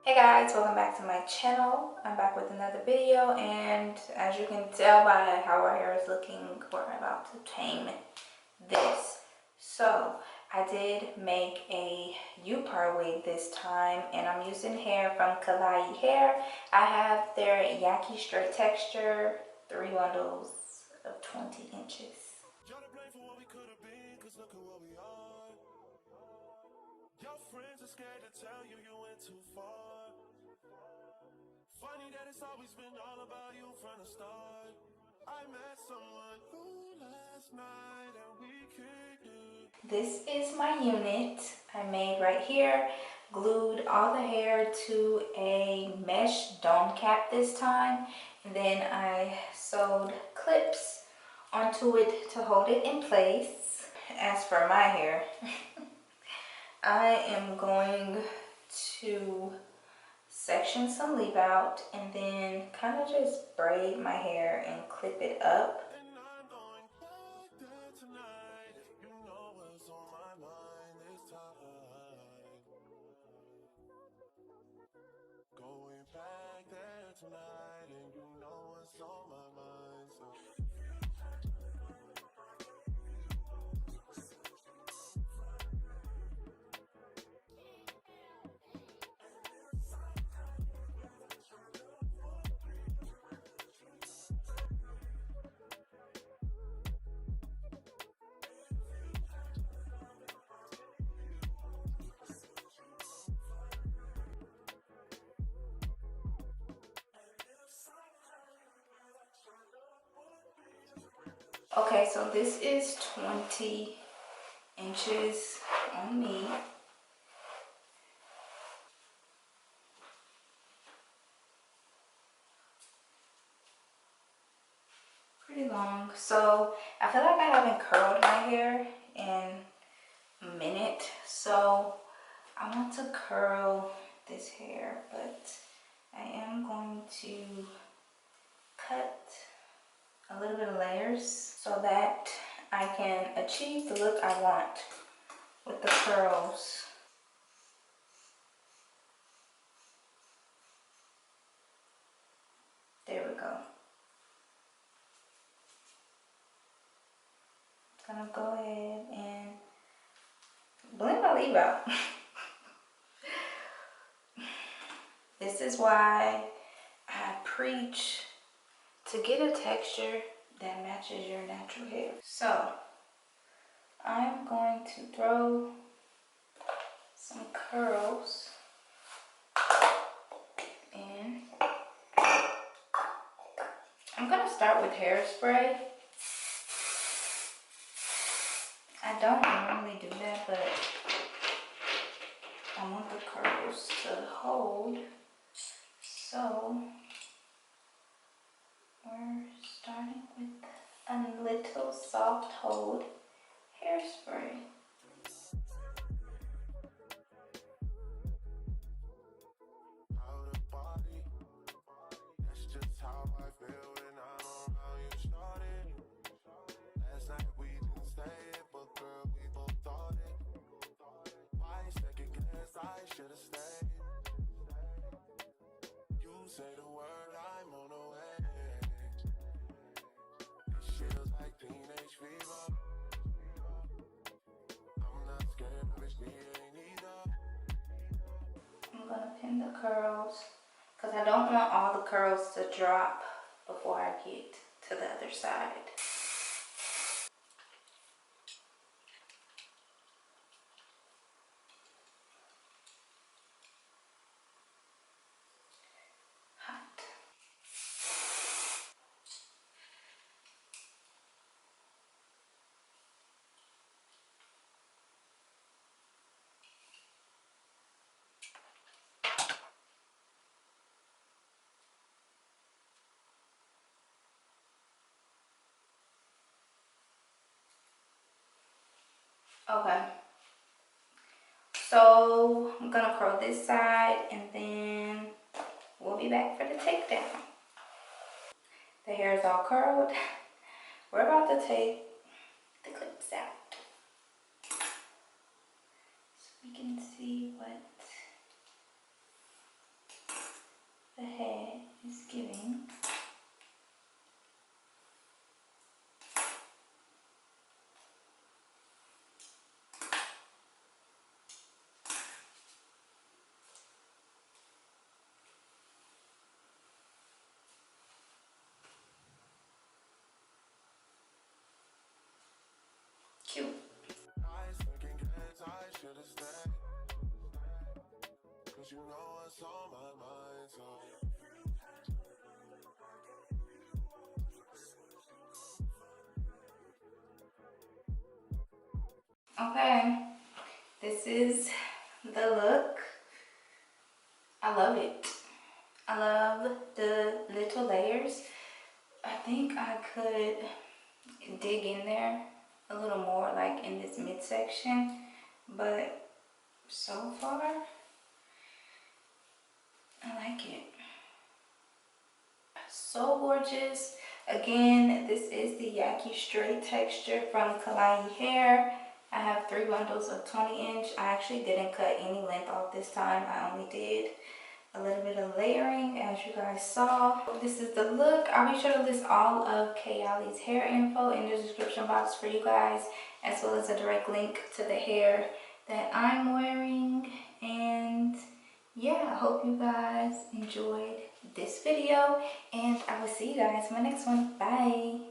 Hey guys, welcome back to my channel. I'm back with another video, and as you can tell by how our hair is looking, we're about to tame this. So I did make a U-part wig this time, and I'm using hair from Klaiyihair. I have their Yaki Straight texture, 3 bundles of 20 inches. Your friends are scared to tell you you went too far. Funny that it's always been all about you from the start. I met someone new last night and we kicked it. This is my unit I made right here. Glued all the hair to a mesh dome cap this time. And then I sewed clips onto it to hold it in place. As for my hair, I am going to section some leave out and then kind of just braid my hair and clip it up. Going back there tonight and you know what's on my mind, so okay, so this is 20 inches on me. Pretty long. So I feel like I haven't curled my hair in a minute, so I want to curl this hair, but I am going to cut a little bit of layers so that I can achieve the look I want with the curls. There we go. I'm gonna go ahead and blend my leave out. This is why I preach to get a texture that matches your natural hair. So I'm going to throw some curls in. I'm gonna start with hairspray. I don't normally do that, but I want the curls to hold. So we're starting with a little soft hold hairspray. Say the word, I'm on the way. This feels like teenage fever. I'm not scared of it, ain't either. I'm gonna pin the curls because I don't want all the curls to drop before I get to the other side. Okay, so I'm gonna curl this side and then we'll be back for the takedown. The hair is all curled. We're about to take the clips out. we can see what the head is giving. Cute. Okay, this is the look. I love it. I love the little layers. I think I could dig in there a little more, like in this midsection, but so far I like it. So gorgeous. Again, this is the Yaki Straight texture from Klaiyihair. I have 3 bundles of 20-inch. I actually didn't cut any length off this time. I only did a little bit of layering, as you guys saw. This is the look. I'll be sure to list all of Kayali's hair info in the description box for you guys, as well as a direct link to the hair that I'm wearing. And yeah, I hope you guys enjoyed this video, and I will see you guys in my next one. Bye.